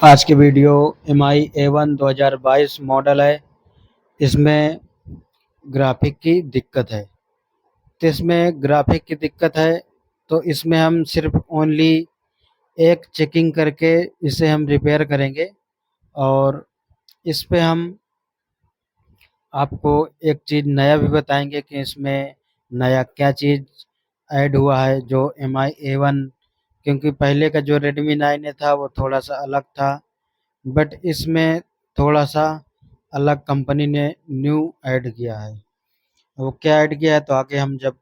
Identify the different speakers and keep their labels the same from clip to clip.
Speaker 1: आज की video MI A1 2022 model है। इसमें ग्राफिक की दिक्कत है। तो इसमें ग्राफिक की दिक्कत है तो इसमें हम सिर्फ ओनली एक चेकिंग करके इसे हम रिपेयर करेंगे। और इस पे हम आपको एक चीज़ नया भी बताएंगे कि इसमें नया क्या चीज़ ऐड हुआ है जो MI A1, क्योंकि पहले का जो Redmi 9A था वो थोड़ा सा अलग था, बट इसमें थोड़ा सा अलग कंपनी ने न्यू ऐड किया है। वो क्या ऐड किया है तो आगे हम जब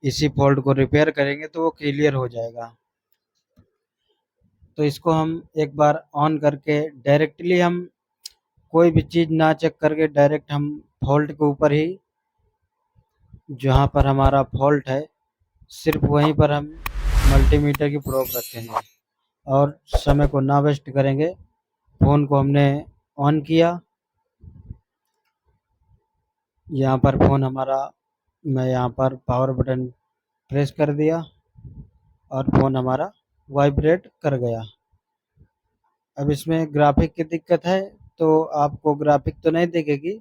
Speaker 1: इसी फॉल्ट को रिपेयर करेंगे तो वो क्लियर हो जाएगा। तो इसको हम एक बार ऑन करके डायरेक्टली हम कोई भी चीज़ ना चेक करके डायरेक्ट हम फॉल्ट के ऊपर ही, जहाँ पर हमारा फॉल्ट है सिर्फ वहीं पर हम मल्टीमीटर की प्रोब रखेंगे और समय को ना वेस्ट करेंगे। फ़ोन को हमने ऑन किया, यहाँ पर फ़ोन हमारा, मैं यहाँ पर पावर बटन प्रेस कर दिया और फ़ोन हमारा वाइब्रेट कर गया। अब इसमें ग्राफिक की दिक्कत है तो आपको ग्राफिक तो नहीं दिखेगी,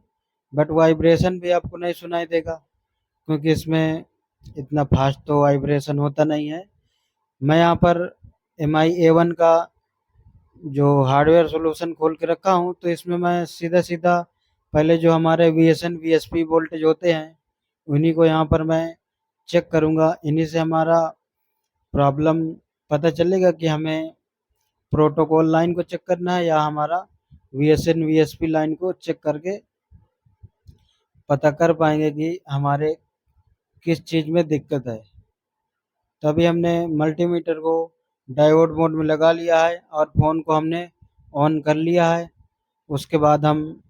Speaker 1: बट वाइब्रेशन भी आपको नहीं सुनाई देगा, क्योंकि इसमें इतना फास्ट तो वाइब्रेशन होता नहीं है। मैं यहाँ पर MI A1 का जो हार्डवेयर सॉल्यूशन खोल के रखा हूँ, तो इसमें मैं सीधा सीधा पहले जो हमारे VSN VSP वोल्टेज होते हैं उन्हीं को यहाँ पर मैं चेक करूँगा। इन्हीं से हमारा प्रॉब्लम पता चलेगा कि हमें प्रोटोकॉल लाइन को चेक करना है या हमारा VSN VSP लाइन को चेक करके पता कर पाएंगे कि हमारे किस चीज़ में दिक्कत है। तभी हमने मल्टीमीटर को डायोड मोड में लगा लिया है और फ़ोन को हमने ऑन कर लिया है। उसके बाद हम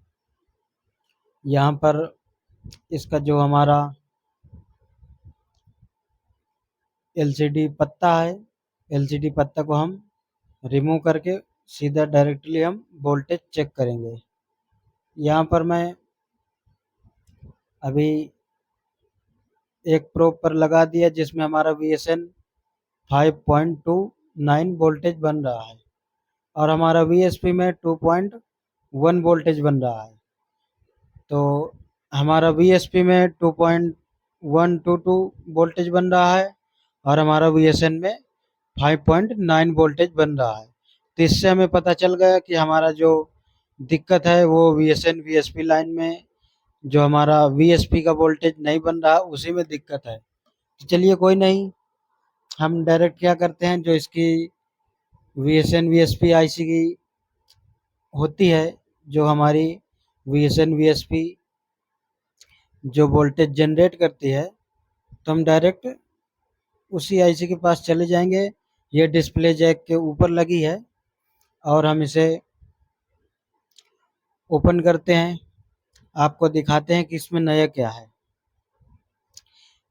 Speaker 1: यहाँ पर इसका जो हमारा LCD पत्ता है, LCD पत्ता को हम रिमूव करके सीधा डायरेक्टली हम वोल्टेज चेक करेंगे। यहाँ पर मैं अभी एक प्रोब पर लगा दिया जिसमें हमारा VSN 5.29 वोल्टेज बन रहा है और हमारा VSP में 2.1 वोल्टेज बन रहा है। तो हमारा VSP में 2.122 वोल्टेज बन रहा है और हमारा VSN में 5.9 वोल्टेज बन रहा है। तो इससे हमें पता चल गया कि हमारा जो दिक्कत है वो VSN VSP लाइन में जो हमारा VSP का वोल्टेज नहीं बन रहा उसी में दिक्कत है। तो चलिए कोई नहीं, हम डायरेक्ट क्या करते हैं, जो इसकी VSN VSP IC की होती है, जो हमारी VSN VSP जो वोल्टेज जनरेट करती है, तो हम डायरेक्ट उसी IC के पास चले जाएंगे। ये डिस्प्ले जैक के ऊपर लगी है और हम इसे ओपन करते हैं, आपको दिखाते हैं कि इसमें नया क्या है,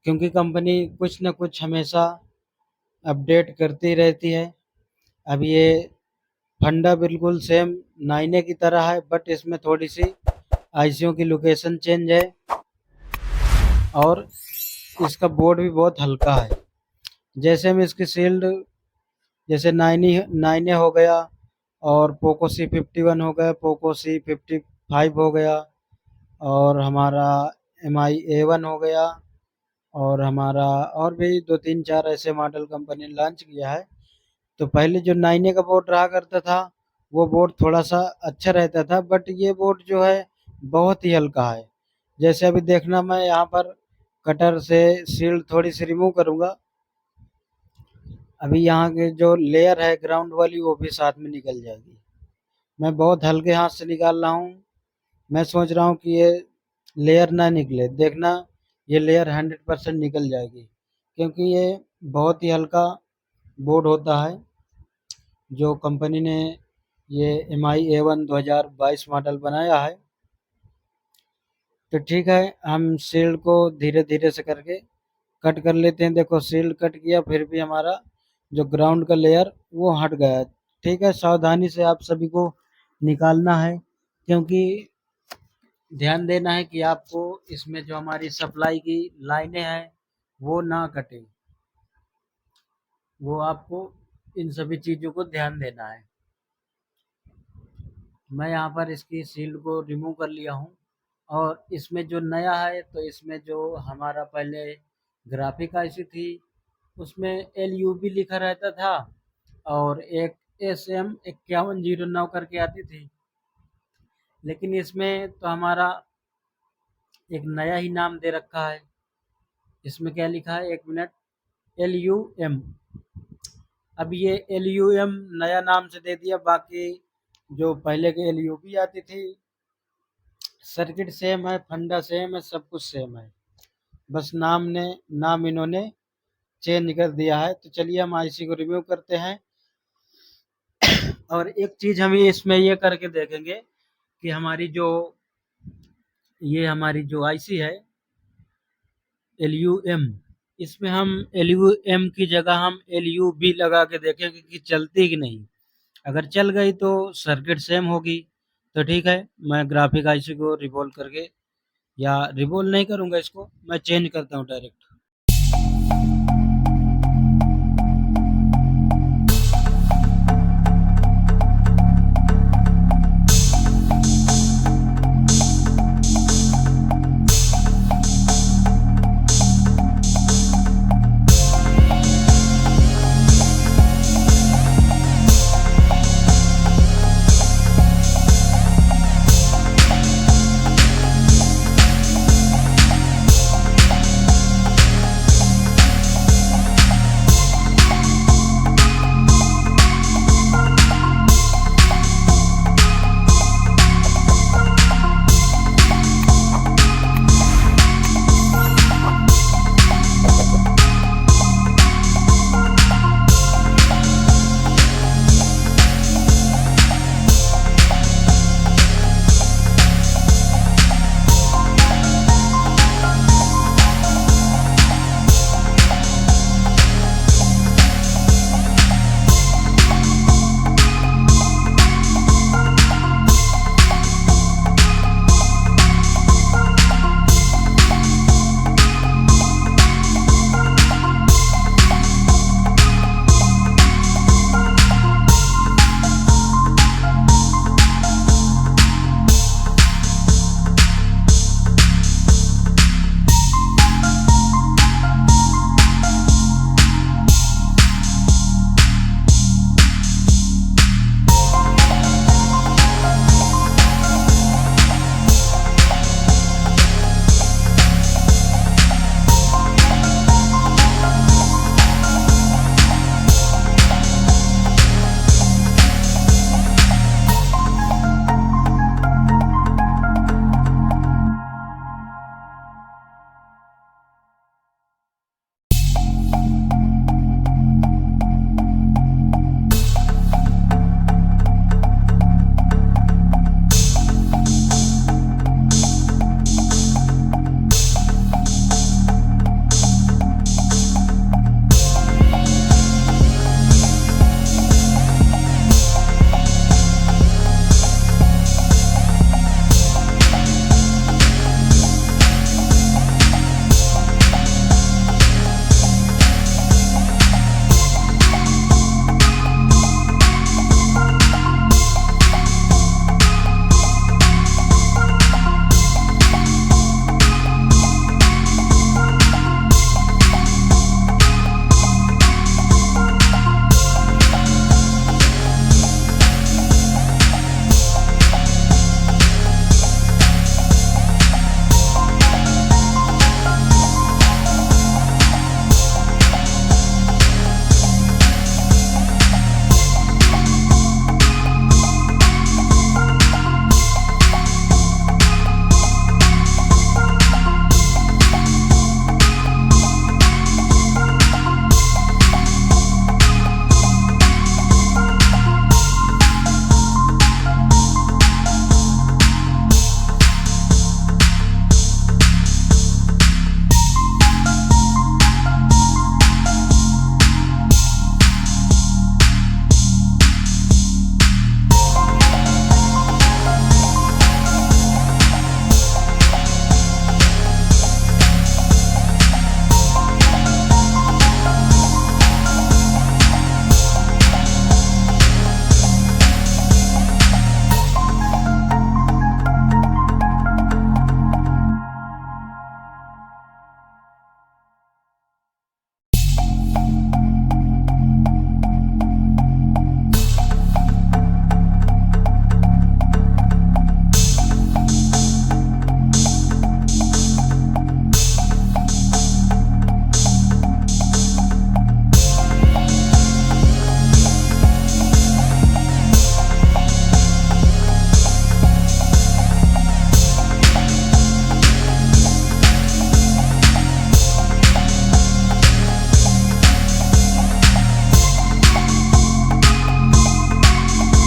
Speaker 1: क्योंकि कंपनी कुछ न कुछ हमेशा अपडेट करती रहती है। अब ये फंडा बिल्कुल सेम 9A की तरह है, बट इसमें थोड़ी सी आईसीओ की लोकेशन चेंज है और इसका बोर्ड भी बहुत हल्का है। जैसे हम इसकी शील्ड, जैसे 9A हो गया और पोको C51 हो गया, पोको C55 हो गया और हमारा MI A1 हो गया और हमारा और भी दो तीन चार ऐसे मॉडल कंपनी ने लॉन्च किया है। तो पहले जो 9A का बोर्ड रहा करता था वो बोर्ड थोड़ा सा अच्छा रहता था, बट ये बोर्ड जो है बहुत ही हल्का है। जैसे अभी देखना, मैं यहाँ पर कटर से शील्ड थोड़ी सी रिमूव करूँगा, अभी यहाँ के जो लेयर है ग्राउंड वाली वो भी साथ में निकल जाएगी। मैं बहुत हल्के हाथ से निकाल रहा हूँ, मैं सोच रहा हूँ कि ये लेयर ना निकले। देखना, ये लेयर 100% निकल जाएगी, क्योंकि ये बहुत ही हल्का बोर्ड होता है जो कंपनी ने ये MI A1 2022 मॉडल बनाया है। तो ठीक है, हम शील्ड को धीरे धीरे से करके कट कर लेते हैं। देखो शील्ड कट किया, फिर भी हमारा जो ग्राउंड का लेयर वो हट गया है। ठीक है, सावधानी से आप सभी को निकालना है, क्योंकि ध्यान देना है कि आपको इसमें जो हमारी सप्लाई की लाइनें हैं वो ना कटे, वो आपको इन सभी चीज़ों को ध्यान देना है। मैं यहाँ पर इसकी शील्ड को रिमूव कर लिया हूँ और इसमें जो नया है तो इसमें जो हमारा पहले ग्राफिक आईसी थी उसमें LUB लिखा रहता था और एक SM5109 करके आती थी, लेकिन इसमें तो हमारा एक नया ही नाम दे रखा है। इसमें क्या लिखा है, एक मिनट, LUM। अब ये LUM नया नाम से दे दिया, बाकी जो पहले के LUB आती थी सर्किट सेम है, फंडा सेम है, सब कुछ सेम है, बस नाम इन्होंने चेंज कर दिया है। तो चलिए हम आईसी को रिव्यू करते हैं और एक चीज हम इसमें ये करके देखेंगे कि हमारी जो आईसी है LUM, इसमें हम LUM की जगह हम LUB लगा के देखेंगे कि चलती कि नहीं। अगर चल गई तो सर्किट सेम होगी, तो ठीक है, मैं ग्राफिक आईसी को रिवॉल्व करके, या रिवॉल्व नहीं करूंगा, इसको मैं चेंज करता हूँ डायरेक्ट।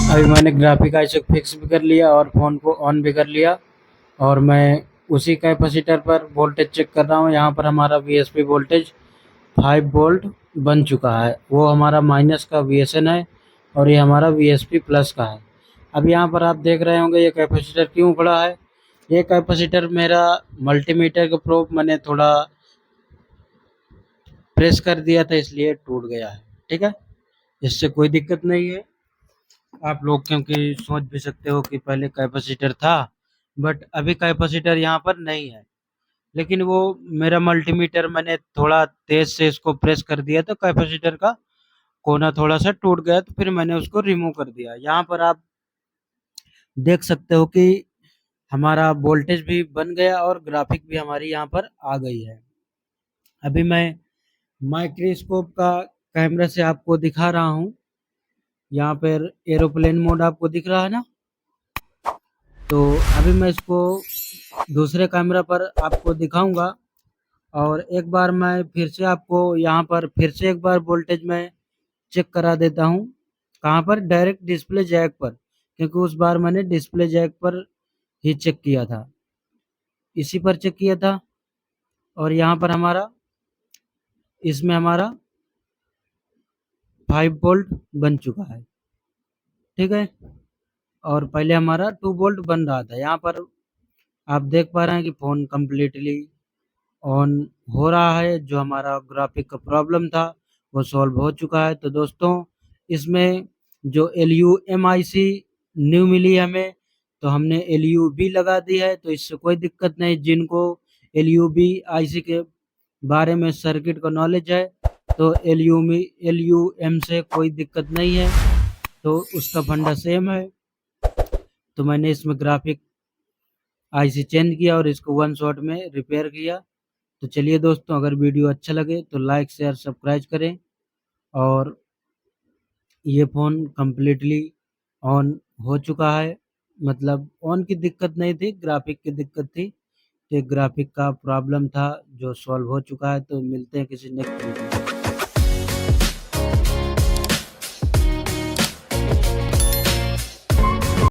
Speaker 1: अभी मैंने ग्राफिक आईसी को फिक्स भी कर लिया और फ़ोन को ऑन भी कर लिया और मैं उसी कैपेसिटर पर वोल्टेज चेक कर रहा हूँ। यहाँ पर हमारा वीएसपी वोल्टेज 5 वोल्ट बन चुका है। वो हमारा माइनस का वीएसएन है और ये हमारा वीएसपी प्लस का है। अब यहाँ पर आप देख रहे होंगे ये कैपेसिटर क्यों उखड़ा है। ये कैपेसिटर मेरा मल्टीमीटर का प्रोब मैंने थोड़ा प्रेस कर दिया था, इसलिए टूट गया है। ठीक है, इससे कोई दिक्कत नहीं है। आप लोग क्योंकि सोच भी सकते हो कि पहले कैपेसिटर था बट अभी कैपेसिटर यहाँ पर नहीं है, लेकिन वो मेरा मल्टीमीटर मैंने थोड़ा तेज से इसको प्रेस कर दिया तो कैपेसिटर का कोना थोड़ा सा टूट गया, तो फिर मैंने उसको रिमूव कर दिया। यहाँ पर आप देख सकते हो कि हमारा वोल्टेज भी बन गया और ग्राफिक भी हमारी यहाँ पर आ गई है। अभी मैं माइक्रोस्कोप का कैमरा से आपको दिखा रहा हूँ। यहाँ पर एरोप्लेन मोड आपको दिख रहा है ना, तो अभी मैं इसको दूसरे कैमरा पर आपको दिखाऊंगा और एक बार मैं फिर से आपको यहाँ पर फिर से एक बार वोल्टेज में चेक करा देता हूँ। कहाँ पर? डायरेक्ट डिस्प्ले जैक पर, क्योंकि उस बार मैंने डिस्प्ले जैक पर ही चेक किया था, इसी पर चेक किया था। और यहाँ पर हमारा इसमें हमारा 5 वोल्ट बन चुका है। ठीक है, और पहले हमारा 2 वोल्ट बन रहा था। यहाँ पर आप देख पा रहे हैं कि फ़ोन कम्प्लीटली ऑन हो रहा है। जो हमारा ग्राफिक का प्रॉब्लम था वो सॉल्व हो चुका है। तो दोस्तों, इसमें जो LUMIC न्यू मिली हमें, तो हमने LUB लगा दी है, तो इससे कोई दिक्कत नहीं। जिनको LUB IC के बारे में सर्किट का नॉलेज है तो LUM से कोई दिक्कत नहीं है, तो उसका फंडा सेम है। तो मैंने इसमें ग्राफिक आईसी चेंज किया और इसको वन शॉट में रिपेयर किया। तो चलिए दोस्तों, अगर वीडियो अच्छा लगे तो लाइक शेयर सब्सक्राइब करें। और ये फ़ोन कम्प्लीटली ऑन हो चुका है, मतलब ऑन की दिक्कत नहीं थी, ग्राफिक की दिक्कत थी। तो ग्राफिक का प्रॉब्लम था जो सॉल्व हो चुका है। तो मिलते हैं किसी नेक्स्ट वीडियो में।